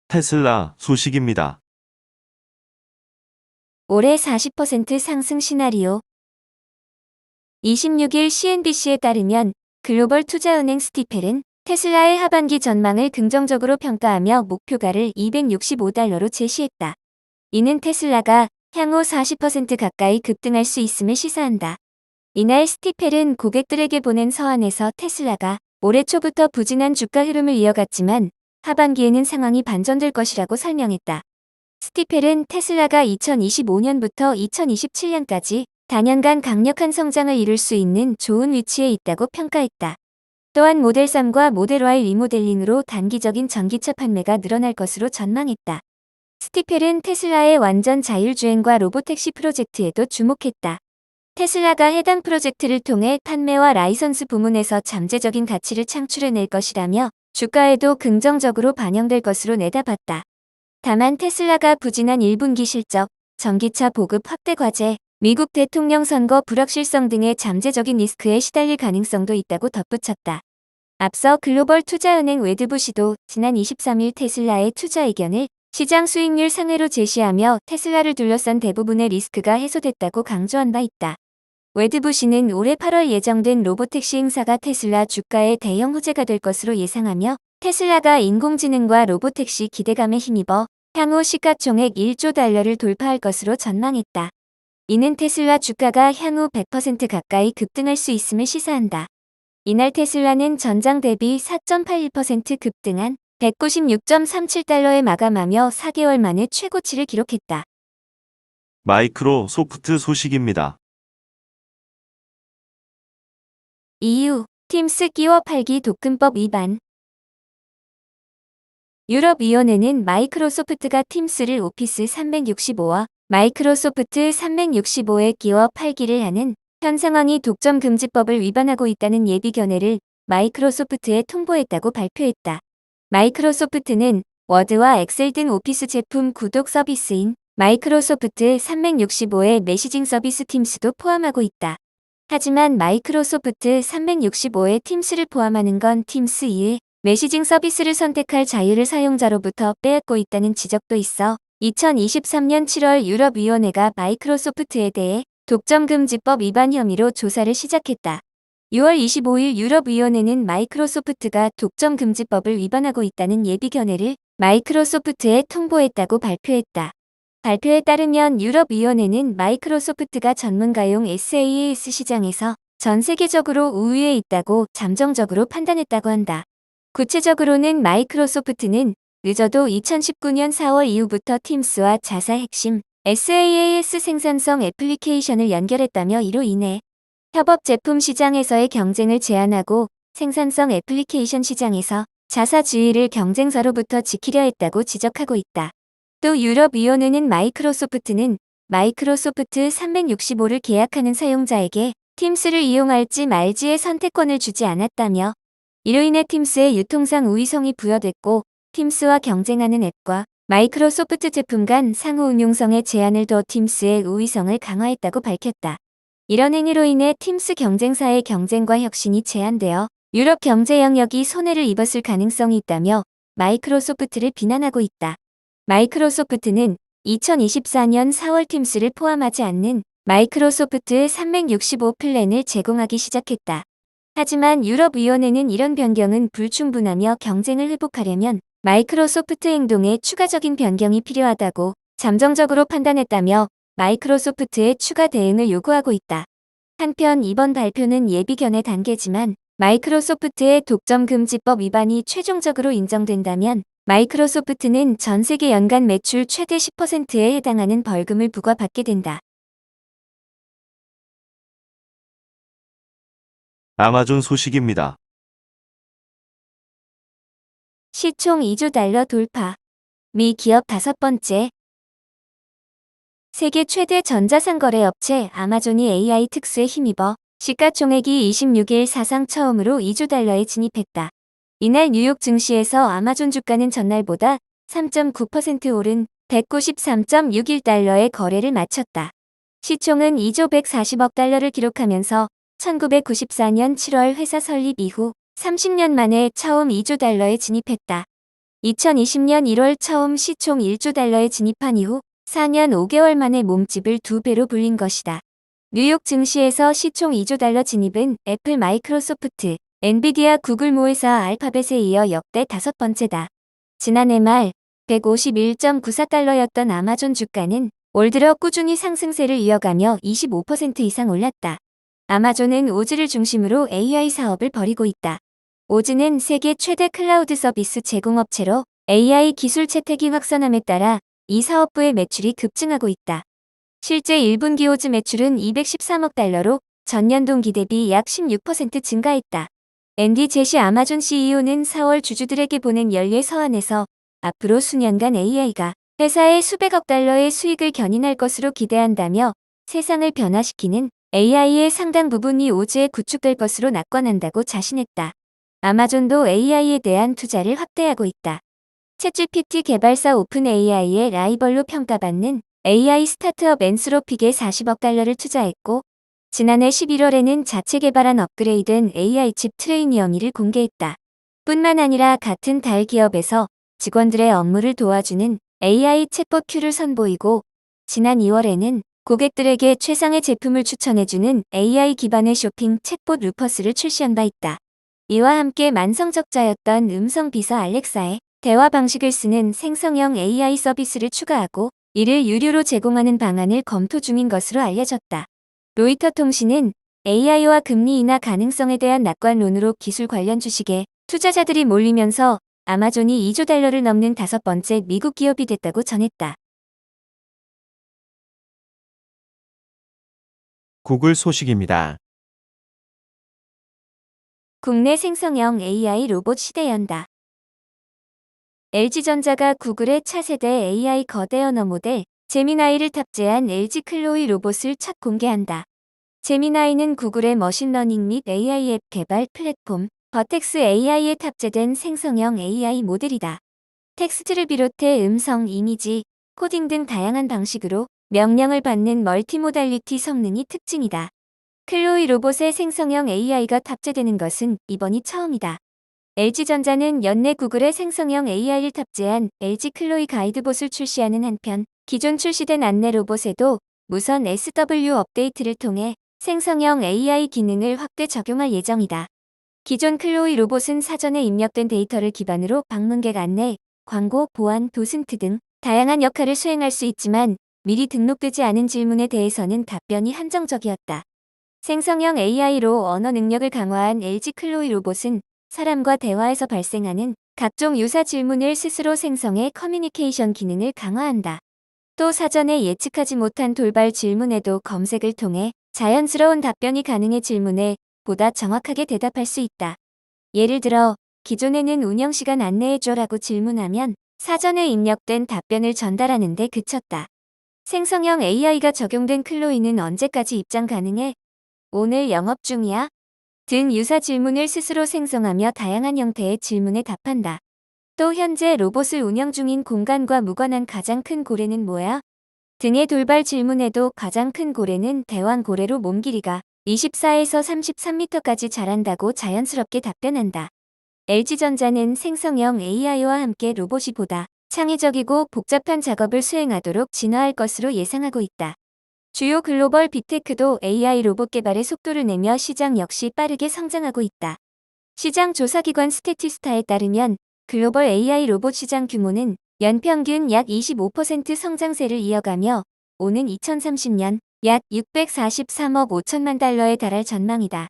테슬라 소식입니다. 올해 40% 상승 시나리오. 26일 CNBC에 따르면 글로벌 투자은행 스티펠은 테슬라의 하반기 전망을 긍정적으로 평가하며 목표가를 $265로 제시했다. 이는 테슬라가 향후 40% 가까이 급등할 수 있음을 시사한다. 이날 스티펠은 고객들에게 보낸 서한에서 테슬라가 올해 초부터 부진한 주가 흐름을 이어갔지만 하반기에는 상황이 반전될 것이라고 설명했다. 스티펠은 테슬라가 2025년부터 2027년까지 단연간 강력한 성장을 이룰 수 있는 좋은 위치에 있다고 평가했다. 또한 모델 3과 모델 Y 리모델링으로 단기적인 전기차 판매가 늘어날 것으로 전망했다. 스티펠은 테슬라의 완전 자율주행과 로보택시 프로젝트에도 주목했다. 테슬라가 해당 프로젝트를 통해 판매와 라이선스 부문에서 잠재적인 가치를 창출해낼 것이라며 주가에도 긍정적으로 반영될 것으로 내다봤다. 다만 테슬라가 부진한 1분기 실적, 전기차 보급 확대 과제, 미국 대통령 선거 불확실성 등의 잠재적인 리스크에 시달릴 가능성도 있다고 덧붙였다. 앞서 글로벌 투자은행 웨드부시도 지난 23일 테슬라의 투자 의견을 시장 수익률 상회로 제시하며 테슬라를 둘러싼 대부분의 리스크가 해소됐다고 강조한 바 있다. 웨드부시는 올해 8월 예정된 로보택시 행사가 테슬라 주가의 대형 호재가 될 것으로 예상하며 테슬라가 인공지능과 로보택시 기대감에 힘입어 향후 시가총액 1조 달러를 돌파할 것으로 전망했다. 이는 테슬라 주가가 향후 100% 가까이 급등할 수 있음을 시사한다. 이날 테슬라는 전장 대비 4.81% 급등한 $196.37에 마감하며 4개월 만에 최고치를 기록했다. 마이크로소프트 소식입니다. EU, 팀스 끼워 팔기 독금법 위반. 유럽위원회는 마이크로소프트가 팀스를 오피스 365와 마이크로소프트 365에 끼워 팔기를 하는 현 상황이 독점금지법을 위반하고 있다는 예비 견해를 마이크로소프트에 통보했다고 발표했다. 마이크로소프트는 워드와 엑셀 등 오피스 제품 구독 서비스인 마이크로소프트 365의 메시징 서비스 팀스도 포함하고 있다. 하지만 마이크로소프트 365에 팀스를 포함하는 건 팀스 이외 메시징 서비스를 선택할 자유를 사용자로부터 빼앗고 있다는 지적도 있어 2023년 7월 유럽위원회가 마이크로소프트에 대해 독점금지법 위반 혐의로 조사를 시작했다. 6월 25일 유럽위원회는 마이크로소프트가 독점금지법을 위반하고 있다는 예비 견해를 마이크로소프트에 통보했다고 발표했다. 발표에 따르면 유럽위원회는 마이크로소프트가 전문가용 SaaS 시장에서 전 세계적으로 우위에 있다고 잠정적으로 판단했다고 한다. 구체적으로는 마이크로소프트는 늦어도 2019년 4월 이후부터 팀스와 자사 핵심 SaaS 생산성 애플리케이션을 연결했다며 이로 인해 협업 제품 시장에서의 경쟁을 제한하고 생산성 애플리케이션 시장에서 자사주의를 경쟁사로부터 지키려 했다고 지적하고 있다. 또 유럽위원회는 마이크로소프트는 마이크로소프트 365를 계약하는 사용자에게 팀스를 이용할지 말지의 선택권을 주지 않았다며 이로 인해 팀스의 유통상 우위성이 부여됐고 팀스와 경쟁하는 앱과 마이크로소프트 제품 간 상호 응용성에 제한을 둬 팀스의 우위성을 강화했다고 밝혔다. 이런 행위로 인해 팀스 경쟁사의 경쟁과 혁신이 제한되어 유럽 경제 영역이 손해를 입었을 가능성이 있다며 마이크로소프트를 비난하고 있다. 마이크로소프트는 2024년 4월 팀스를 포함하지 않는 마이크로소프트 365 플랜을 제공하기 시작했다. 하지만 유럽위원회는 이런 변경은 불충분하며 경쟁을 회복하려면 마이크로소프트 행동에 추가적인 변경이 필요하다고 잠정적으로 판단했다며 마이크로소프트의 추가 대응을 요구하고 있다. 한편 이번 발표는 예비 견해 단계지만 마이크로소프트의 독점금지법 위반이 최종적으로 인정된다면 마이크로소프트는 전 세계 연간 매출 최대 10%에 해당하는 벌금을 부과받게 된다. 아마존 소식입니다. 시총 $2조 돌파. 미 기업 5번째. 세계 최대 전자상거래 업체 아마존이 AI 특수에 힘입어 시가총액이 26일 사상 처음으로 $2조 진입했다. 이날 뉴욕 증시에서 아마존 주가는 전날보다 3.9% 오른 $193.61에 거래를 마쳤다. 시총은 $2조 140억 달러를 기록하면서 1994년 7월 회사 설립 이후 30년 만에 처음 $2조 진입했다. 2020년 1월 처음 시총 1조 달러에 진입한 이후 4년 5개월 만에 몸집을 2배로 불린 것이다. 뉴욕 증시에서 시총 2조 달러 진입은 애플, 마이크로소프트, 엔비디아, 구글 모회사 알파벳에 이어 역대 5번째다. 지난해 말 151.94달러였던 아마존 주가는 올 들어 꾸준히 상승세를 이어가며 25% 이상 올랐다. 아마존은 오즈를 중심으로 AI 사업을 벌이고 있다. 오즈는 세계 최대 클라우드 서비스 제공업체로 AI 기술 채택이 확산함에 따라 이 사업부의 매출이 급증하고 있다. 실제 1분기 오즈 매출은 213억 달러로 전년 동기 대비 약 16% 증가했다. 앤디 제시 아마존 CEO는 4월 주주들에게 보낸 연례 서한에서 앞으로 수년간 AI가 회사의 수백억 달러의 수익을 견인할 것으로 기대한다며 세상을 변화시키는 AI의 상당 부분이 오즈에 구축될 것으로 낙관한다고 자신했다. 아마존도 AI에 대한 투자를 확대하고 있다. 챗GPT 개발사 오픈AI의 라이벌로 평가받는 AI 스타트업 엔스로픽에 40억 달러를 투자했고 지난해 11월에는 자체 개발한 업그레이드된 AI 칩 트레이니엄2를 공개했다. 뿐만 아니라 같은 달 기업에서 직원들의 업무를 도와주는 AI 챗봇 Q를 선보이고 지난 2월에는 고객들에게 최상의 제품을 추천해주는 AI 기반의 쇼핑 챗봇 루퍼스를 출시한 바 있다. 이와 함께 만성적자였던 음성 비서 알렉사의 대화 방식을 쓰는 생성형 AI 서비스를 추가하고 이를 유료로 제공하는 방안을 검토 중인 것으로 알려졌다. 로이터 통신은 AI와 금리 인하 가능성에 대한 낙관론으로 기술 관련 주식에 투자자들이 몰리면서 아마존이 2조 달러를 넘는 5번째 미국 기업이 됐다고 전했다. 구글 소식입니다. 국내 생성형 AI 로봇 시대 연다. LG전자가 구글의 차세대 AI 거대 언어 모델 제미나이를 탑재한 LG 클로이 로봇을 첫 공개한다. 제미나이는 구글의 머신러닝 및 AI 앱 개발 플랫폼 버텍스 AI에 탑재된 생성형 AI 모델이다. 텍스트를 비롯해 음성, 이미지, 코딩 등 다양한 방식으로 명령을 받는 멀티모달리티 성능이 특징이다. 클로이 로봇에 생성형 AI가 탑재되는 것은 이번이 처음이다. LG전자는 연내 구글의 생성형 AI를 탑재한 LG 클로이 가이드봇을 출시하는 한편 기존 출시된 안내 로봇에도 무선 SW 업데이트를 통해 생성형 AI 기능을 확대 적용할 예정이다. 기존 클로이 로봇은 사전에 입력된 데이터를 기반으로 방문객 안내, 광고, 보안, 도슨트 등 다양한 역할을 수행할 수 있지만 미리 등록되지 않은 질문에 대해서는 답변이 한정적이었다. 생성형 AI로 언어 능력을 강화한 LG 클로이 로봇은 사람과 대화에서 발생하는 각종 유사 질문을 스스로 생성해 커뮤니케이션 기능을 강화한다. 또 사전에 예측하지 못한 돌발 질문에도 검색을 통해 자연스러운 답변이 가능해 질문에 보다 정확하게 대답할 수 있다. 예를 들어 기존에는 운영시간 안내해줘라고 질문하면 사전에 입력된 답변을 전달하는 데 그쳤다. 생성형 AI가 적용된 클로이는 언제까지 입장 가능해? 오늘 영업 중이야? 등 유사 질문을 스스로 생성하며 다양한 형태의 질문에 답한다. 또 현재 로봇을 운영 중인 공간과 무관한 가장 큰 고래는 뭐야? 등의 돌발 질문에도 가장 큰 고래는 대왕 고래로 몸 길이가 24에서 33m까지 자란다고 자연스럽게 답변한다. LG전자는 생성형 AI와 함께 로봇이 보다 창의적이고 복잡한 작업을 수행하도록 진화할 것으로 예상하고 있다. 주요 글로벌 빅테크도 AI 로봇 개발에 속도를 내며 시장 역시 빠르게 성장하고 있다. 시장 조사기관 스태티스타에 따르면 글로벌 AI 로봇 시장 규모는 연평균 약 25% 성장세를 이어가며 오는 2030년 약 643억 5천만 달러에 달할 전망이다.